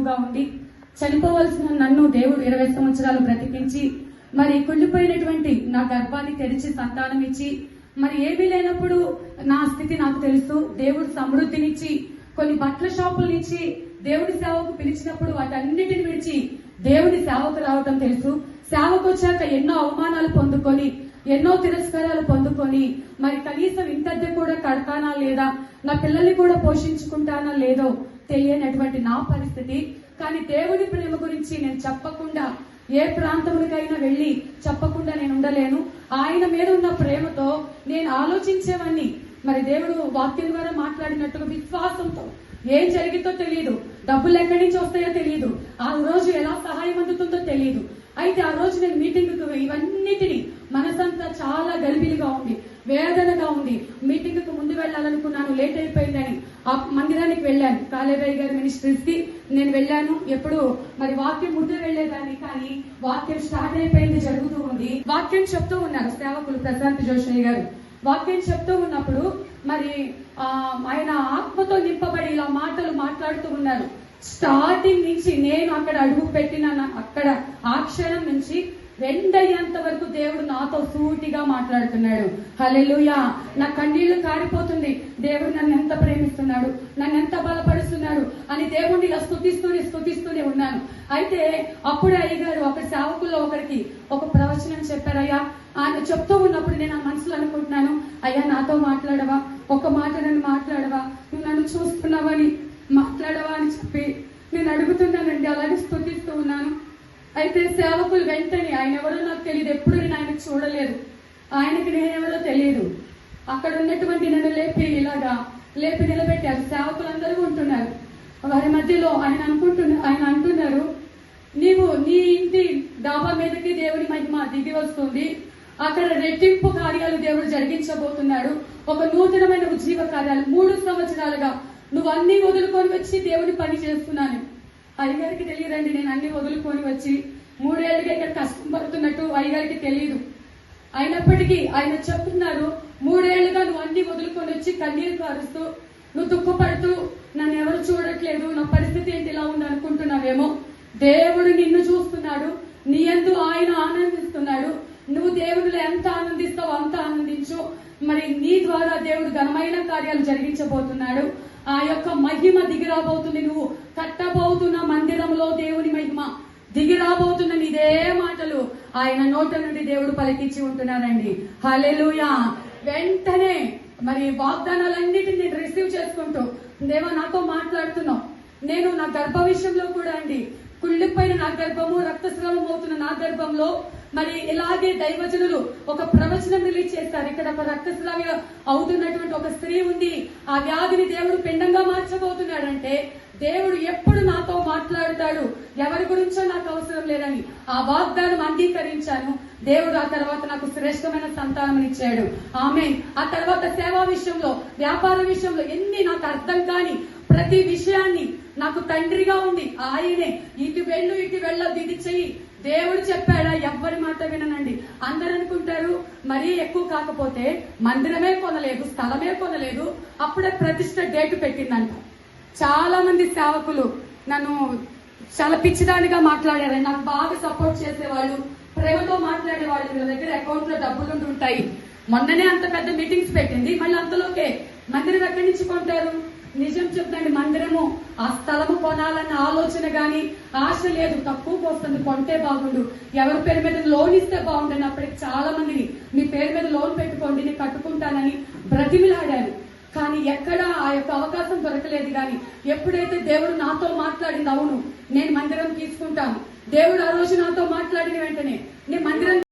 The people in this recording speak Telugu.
ఎక్కువగా ఉండి చనిపోవలసిన నన్ను దేవుడు 20 సంవత్సరాలు బ్రతికించి మరి కుళ్ళిపోయినటువంటి నా గర్భాన్ని తెరిచి సంతానం ఇచ్చి మరి ఏమీ లేనప్పుడు నా స్థితి నాకు తెలుసు. దేవుడు సమృద్ధినిచ్చి కొన్ని బట్టల షాపులనిచ్చి దేవుడి సేవకు పిలిచినప్పుడు వాటన్నిటిని విడిచి దేవుడి సేవకు రావటం తెలుసు. సేవకు వచ్చాక ఎన్నో అవమానాలు పొందుకొని ఎన్నో తిరస్కారాలు పొందుకొని మరి కనీసం ఇంతద్దె కూడా కడతానా లేదా, నా పిల్లల్ని కూడా పోషించుకుంటానా లేదో తెలియనటువంటి నా పరిస్థితి. కానీ దేవుడి ప్రేమ గురించి నేను చెప్పకుండా ఏ ప్రాంతములకైనా వెళ్లి చెప్పకుండా నేను ఉండలేను. ఆయన మీద ఉన్న ప్రేమతో నేను ఆలోచించేవాన్ని. మరి దేవుడు వాక్యం ద్వారా మాట్లాడినట్టుగా విశ్వాసంతో ఏం జరిగిందో తెలియదు, డబ్బులు ఎక్కడి నుంచి వస్తాయో తెలియదు, ఆ రోజు ఎలా సహాయం అందుతుందో తెలియదు. అయితే ఆ రోజు నేను మీటింగ్కు ఇవన్నిటిని మనసంతా చాలా గలిబిలిగా ఉంది, వేదనగా ఉంది. మీటింగ్ కు ముందు వెళ్లాలనుకున్నాను, లేట్ అయిపోయిందని ఆ మందిరానికి వెళ్ళాను. కాలేబయ్య గారి మినిస్ట్రీస్ కి నేను వెళ్ళాను. ఎప్పుడు మరి వాక్యం ముందు వెళ్లేదాన్ని, కానీ వాక్యం స్టార్ట్ అయిపోయింది, జరుగుతూ ఉంది. వాక్యం చెప్తూ ఉన్నారు సేవకులు ప్రశాంత్ జోషి గారు. వాక్యం చెప్తూ ఉన్నప్పుడు మరి ఆయన ఆత్మతో నింపబడి ఇలా మాటలు మాట్లాడుతూ ఉన్నారు. స్టార్టింగ్ నుంచి నేను అక్కడ అడుగు పెట్టిన అక్కడ ఆ క్షణం నుంచి రెండయ్యేంత వరకు దేవుడు నాతో సూటిగా మాట్లాడుతున్నాడు. హల్లెలూయా. నా కన్నీళ్లు కారిపోతుంది. దేవుడు నన్ను ఎంత ప్రేమిస్తున్నాడు, నన్ను ఎంత బలపరుస్తున్నాడు అని దేవుడిని ఇలా స్తుతిస్తూనే ఉన్నాను. అయితే అప్పుడే అయ్యగారు ఒక సేవకుల్లో ఒకరికి ఒక ప్రవచనం చెప్పారయ్యా. ఆయన చెప్తూ ఉన్నప్పుడు నేను ఆ మనసులో అనుకుంటున్నాను, అయ్యా నాతో మాట్లాడవా, ఒక మాట నన్ను మాట్లాడవా, నువ్వు నన్ను చూస్తున్నావని మాట్లాడవా అని చెప్పి నేను అడుగుతున్నానండి. అలాగే స్తుతిస్తూ ఉన్నాను. అయితే సేవకులు వెంటనే, ఆయన ఎవరో నాకు తెలియదు, ఎప్పుడు నేను ఆయనకు చూడలేదు, ఆయనకి నేనెవరో తెలియదు, అక్కడ ఉన్నటువంటి నన్ను లేపి నిలబెట్టారు. సేవకులందరూ ఉంటున్నారు. వారి మధ్యలో ఆయన అంటున్నారు, నీవు నీ ఇంటి డాబా మీదకి దేవుడి మహిమ దిగి వస్తుంది, అక్కడ రెట్టింపు కార్యాలు దేవుడు జరిగించబోతున్నాడు, ఒక నూతనమైన ఉజ్జీవ కార్యాలు. 3 సంవత్సరాలుగా నువ్వు అన్ని వదులుకొని వచ్చి దేవుడి పని చేస్తున్నాను. అయ్యగారికి తెలియదండి నేను అన్ని వదులుకొని వచ్చి 3 ఏళ్ళుగా ఇక్కడ కష్టం పడుతున్నట్టు అయ్యగారికి తెలియదు. అయినప్పటికీ ఆయన చెప్తున్నారు, 3 ఏళ్లుగా నువ్వు అన్ని వదులుకొని వచ్చి కన్నీరు కారుస్తూ నువ్వు దుఃఖపడుతూ నన్ను ఎవరు చూడట్లేదు, నా పరిస్థితి ఏంటి ఇలా ఉంది అనుకుంటున్నావేమో. దేవుడు నిన్ను చూస్తున్నాడు, నీ యందు ఆయన ఆనందిస్తున్నాడు. నువ్వు దేవుడిలో ఎంత ఆనందిస్తావో అంత ఆనందించు. మరి నీ ద్వారా దేవుడు ఘనమైన కార్యాలు జరిగించబోతున్నాడు. ఆ యొక్క మహిమ దిగిరాబోతుంది. నువ్వు కట్టబోతున్న మందిరంలో దేవుని మహిమ దిగిరాబోతున్న ఇదే మాటలు ఆయన నోట నుండి దేవుడు పలికించి ఉంటున్నారండి. హల్లెలూయా. వెంటనే మరి వాగ్దానాలన్నిటిని నేను రిసీవ్ చేసుకుంటూ, దేవా నాతో మాట్లాడుతున్నావు. నేను నా గర్భ విషయంలో కూడా అండి, కుళ్ళిపోయిన నా గర్భము, రక్తస్రావం అవుతున్న నా గర్భంలో మరి ఇలాగే దైవజనులు ఒక ప్రవచనం రిలీజ్ చేస్తారు. ఇక్కడ ఒక రక్తస్రావి అవుతున్నటువంటి ఒక స్త్రీ ఉంది, ఆ వ్యాధిని దేవుడు పిండంగా మార్చబోతున్నాడంటే దేవుడు ఎప్పుడు నాతో మాట్లాడతాడు, ఎవరి గురించో నాకు అవసరం లేదని ఆ వాగ్దానం అంగీకరించాను. దేవుడు ఆ తర్వాత నాకు శ్రేష్టమైన సంతానం ఇచ్చాడు. ఆమేన్. ఆ తర్వాత సేవా విషయంలో, వ్యాపార విషయంలో ఎన్ని నాకు అర్థం కాని ప్రతి విషయాన్ని నాకు తండ్రిగా ఉంది ఆయనే. ఇటు వెళ్ళొద్దు, ఇది చెయ్యి, దేవుడు చెప్పాడా, ఎవ్వరి మాట విననండి. అందరు అనుకుంటారు మరీ ఎక్కువ కాకపోతే మందిరమే కొనలేదు, స్థలమే కొనలేదు, అప్పుడే ప్రతిష్ట డేటు పెట్టిందంట. చాలా మంది సేవకులు నన్ను చాలా పిచ్చిదానిగా మాట్లాడారు. నాకు బాగా సపోర్ట్ చేసేవాళ్ళు, ప్రేమతో మాట్లాడేవాళ్ళు. వీళ్ళ దగ్గర అకౌంట్ లో డబ్బులు ఉంటాయి. మొన్ననే అంత పెద్ద మీటింగ్స్ పెట్టింది, మళ్ళీ అంతలోకే మందిరం ఎక్కడి నుంచి కొంటారు? నిజం చెప్తాండి, మందిరము ఆ స్థలము కొనాలన్న ఆలోచన గాని ఆశ లేదు. తక్కువకు వస్తుంది, కొంటే బాగుండు, ఎవరి పేరు మీద లోన్ ఇస్తే బాగుండని అప్పటికి చాలా మందిని మీ పేరు మీద లోన్ పెట్టుకోండి నేను కట్టుకుంటానని బ్రతిమిలాడాను. కానీ ఎక్కడ ఆ యొక్క అవకాశం దొరకలేదు. కానీ ఎప్పుడైతే దేవుడు నాతో మాట్లాడింది, అవును నేను మందిరం తీసుకుంటాను, దేవుడు ఆ రోజు నాతో మాట్లాడిన వెంటనే నేను మందిరం